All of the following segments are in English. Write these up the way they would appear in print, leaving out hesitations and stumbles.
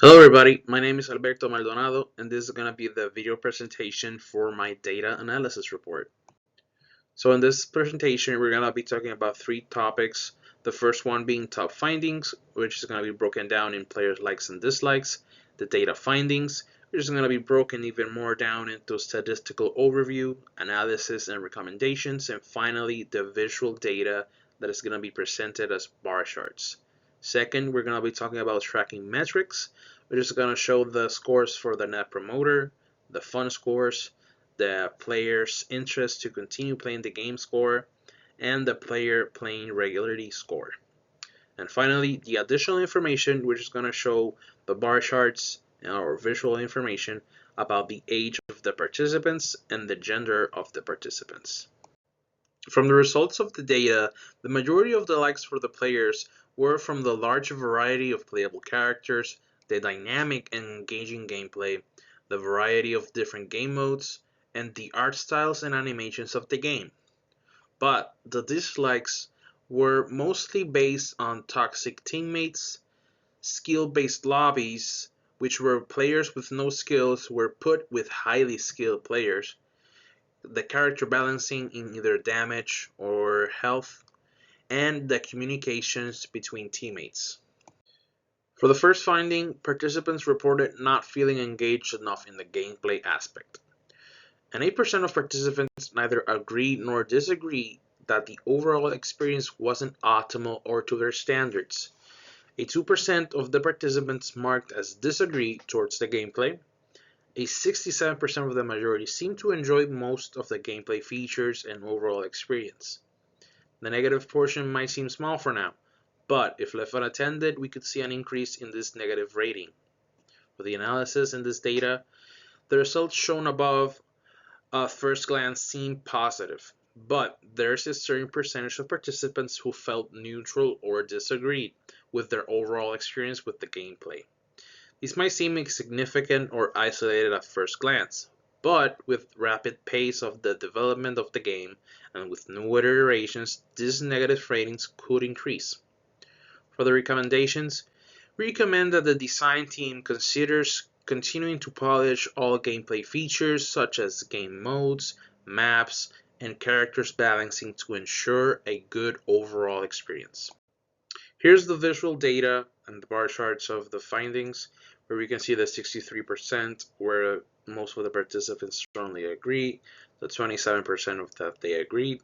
Hello everybody, my name is Alberto Maldonado and this is going to be the video presentation for my data analysis report. So in this presentation we're going to be talking about three topics. The first one being top findings, which is going to be broken down in players' likes and dislikes. The data findings, which is going to be broken even more down into statistical overview, analysis and recommendations. And finally the visual data that is going to be presented as bar charts. Second, we're going to be talking about tracking metrics, which is going to show the scores for the net promoter, the fun scores, the player's interest to continue playing the game score, and the player playing regularly score. And finally, the additional information, which is going to show the bar charts or visual information about the age of the participants and the gender of the participants. From the results of the data, the majority of the likes for the players were from the large variety of playable characters, the dynamic and engaging gameplay, the variety of different game modes, and the art styles and animations of the game. But the dislikes were mostly based on toxic teammates, skill-based lobbies, which were players with no skills were put with highly skilled players, the character balancing in either damage or health, and the communications between teammates. For the first finding, participants reported not feeling engaged enough in the gameplay aspect. And 8% of participants neither agreed nor disagreed that the overall experience wasn't optimal or to their standards. 2% of the participants marked as disagree towards the gameplay. 67% of the majority seemed to enjoy most of the gameplay features and overall experience. The negative portion might seem small for now, but if left unattended, we could see an increase in this negative rating. For the analysis in this data, the results shown above at first glance seem positive, but there's a certain percentage of participants who felt neutral or disagreed with their overall experience with the gameplay. These might seem insignificant or isolated at first glance, but with rapid pace of the development of the game and with new iterations, these negative ratings could increase. For the recommendations, we recommend that the design team considers continuing to polish all gameplay features such as game modes, maps, and characters balancing to ensure a good overall experience. Here's the visual data and the bar charts of the findings, where we can see the 63% where most of the participants strongly agree, the 27% of that they agreed,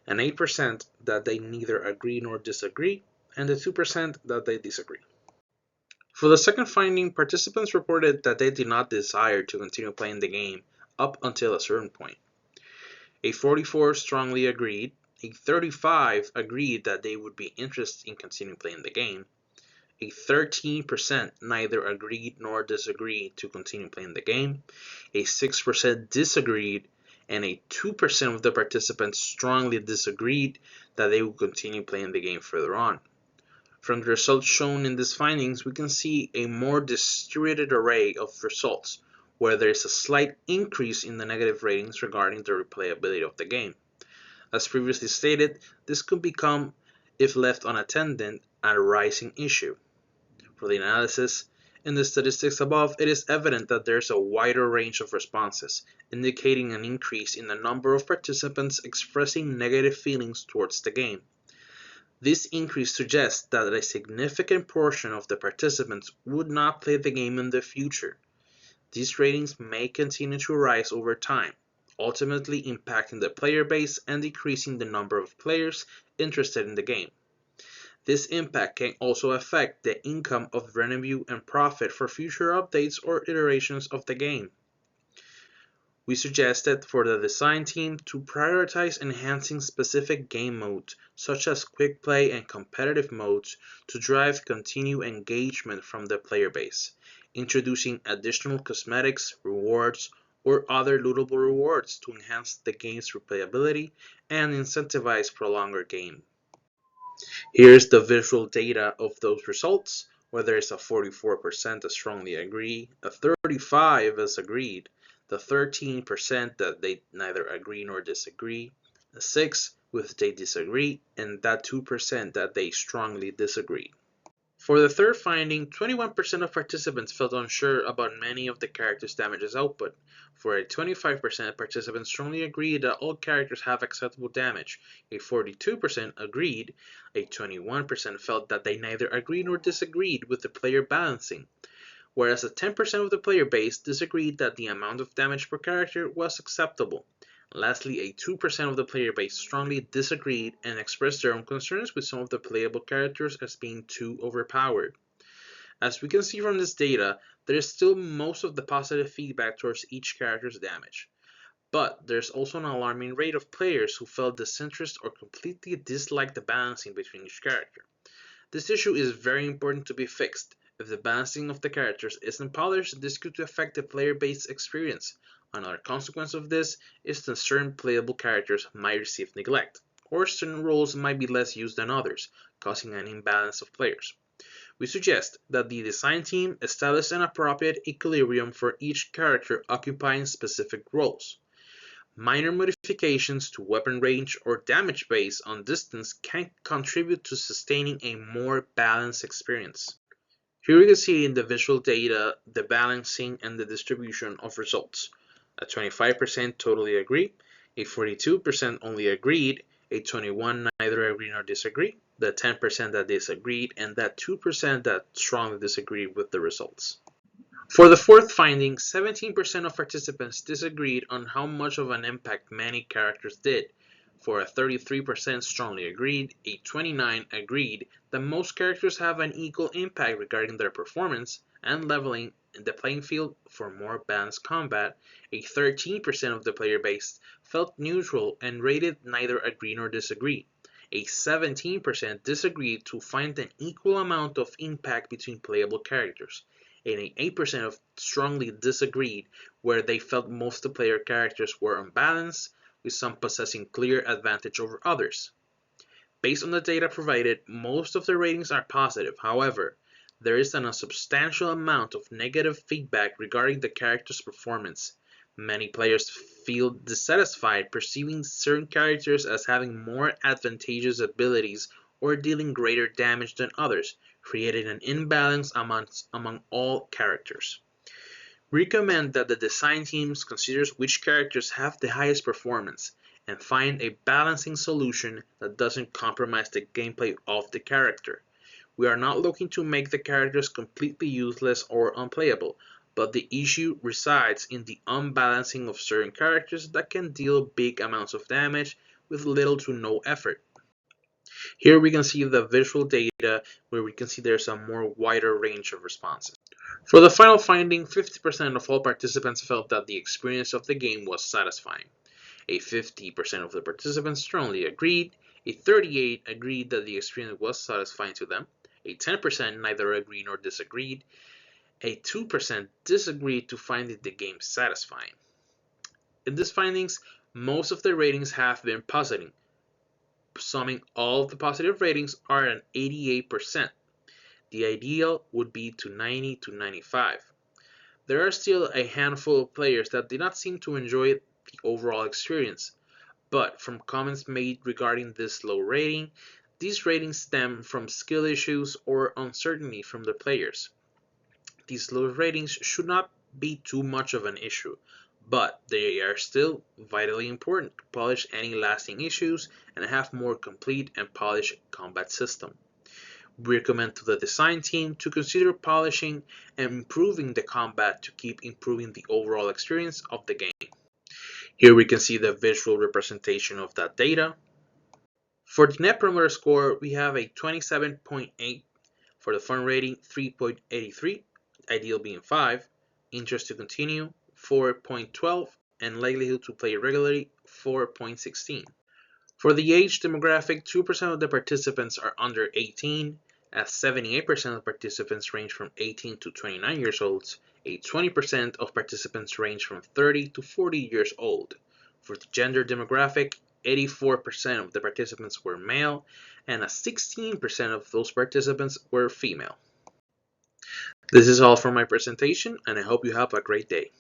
and 8% that they neither agree nor disagree, and the 2% that they disagree. For the second finding, participants reported that they did not desire to continue playing the game up until a certain point. A 44 strongly agreed, a 35 agreed that they would be interested in continuing playing the game, a 13% neither agreed nor disagreed to continue playing the game, a 6% disagreed, and a 2% of the participants strongly disagreed that they would continue playing the game further on. From the results shown in these findings, we can see a more distributed array of results, where there is a slight increase in the negative ratings regarding the replayability of the game. As previously stated, this could become, if left unattended, a rising issue. For the analysis, in the statistics above, it is evident that there is a wider range of responses, indicating an increase in the number of participants expressing negative feelings towards the game. This increase suggests that a significant portion of the participants would not play the game in the future. These ratings may continue to rise over time, ultimately impacting the player base and decreasing the number of players interested in the game. This impact can also affect the income of revenue and profit for future updates or iterations of the game. We suggested for the design team to prioritize enhancing specific game modes, such as quick play and competitive modes, to drive continued engagement from the player base, introducing additional cosmetics, rewards, or other lootable rewards to enhance the game's replayability and incentivize prolonged game. Here's the visual data of those results, where there is a 44% that strongly agree, a 35% as agreed, the 13% that they neither agree nor disagree, a 6% with they disagree, and that 2% that they strongly disagree. For the third finding, 21% of participants felt unsure about many of the characters' damage's output. For a 25%, participants strongly agreed that all characters have acceptable damage. A 42% agreed. A 21% felt that they neither agreed nor disagreed with the player balancing, whereas a 10% of the player base disagreed that the amount of damage per character was acceptable. Lastly, a 2% of the player base strongly disagreed and expressed their own concerns with some of the playable characters as being too overpowered. As we can see from this data, there is still most of the positive feedback towards each character's damage. But there's also an alarming rate of players who felt disinterest or completely disliked the balancing between each character. This issue is very important to be fixed. If the balancing of the characters isn't polished, this could affect the player-based experience. Another consequence of this is that certain playable characters might receive neglect, or certain roles might be less used than others, causing an imbalance of players. We suggest that the design team establish an appropriate equilibrium for each character occupying specific roles. Minor modifications to weapon range or damage based on distance can contribute to sustaining a more balanced experience. Here we can see in the visual data the balancing and the distribution of results. A 25% totally agree, a 42% only agreed, a 21% neither agree nor disagree, the 10% that disagreed, and that 2% that strongly disagreed with the results. For the fourth finding, 17% of participants disagreed on how much of an impact many characters did. For a 33% strongly agreed, a 29% agreed that most characters have an equal impact regarding their performance and leveling the playing field for more balanced combat. A 13% of the player base felt neutral and rated neither agree nor disagree. A 17% disagreed to find an equal amount of impact between playable characters, and an 8% of strongly disagreed, where they felt most of the player characters were unbalanced, with some possessing clear advantage over others. Based on the data provided, most of the ratings are positive. However, there is a substantial amount of negative feedback regarding the character's performance. Many players feel dissatisfied, perceiving certain characters as having more advantageous abilities or dealing greater damage than others, creating an imbalance among all characters. We recommend that the design teams consider which characters have the highest performance and find a balancing solution that doesn't compromise the gameplay of the character. We are not looking to make the characters completely useless or unplayable, but the issue resides in the unbalancing of certain characters that can deal big amounts of damage with little to no effort. Here we can see the visual data where we can see there's a more wider range of responses. For the final finding, 50% of all participants felt that the experience of the game was satisfying. A 50% of the participants strongly agreed, a 38% agreed that the experience was satisfying to them, a 10% neither agreed nor disagreed, a 2% disagreed to finding the game satisfying. In these findings, most of the ratings have been positive. Summing all of the positive ratings are at 88%. The ideal would be to 90 to 95. There are still a handful of players that did not seem to enjoy the overall experience, but from comments made regarding this low rating, these ratings stem from skill issues or uncertainty from the players. These low ratings should not be too much of an issue, but they are still vitally important to polish any lasting issues and have more complete and polished combat system. We recommend to the design team to consider polishing and improving the combat to keep improving the overall experience of the game. Here we can see the visual representation of that data. For the Net Promoter Score, we have a 27.8, for the fun rating 3.83, ideal being 5, interest to continue 4.12, and likelihood to play regularly 4.16. For the age demographic, 2% of the participants are under 18, as 78% of participants range from 18 to 29 years old, a 20% of participants range from 30 to 40 years old. For the gender demographic, 84% of the participants were male, and 16% of those participants were female. This is all for my presentation, and I hope you have a great day.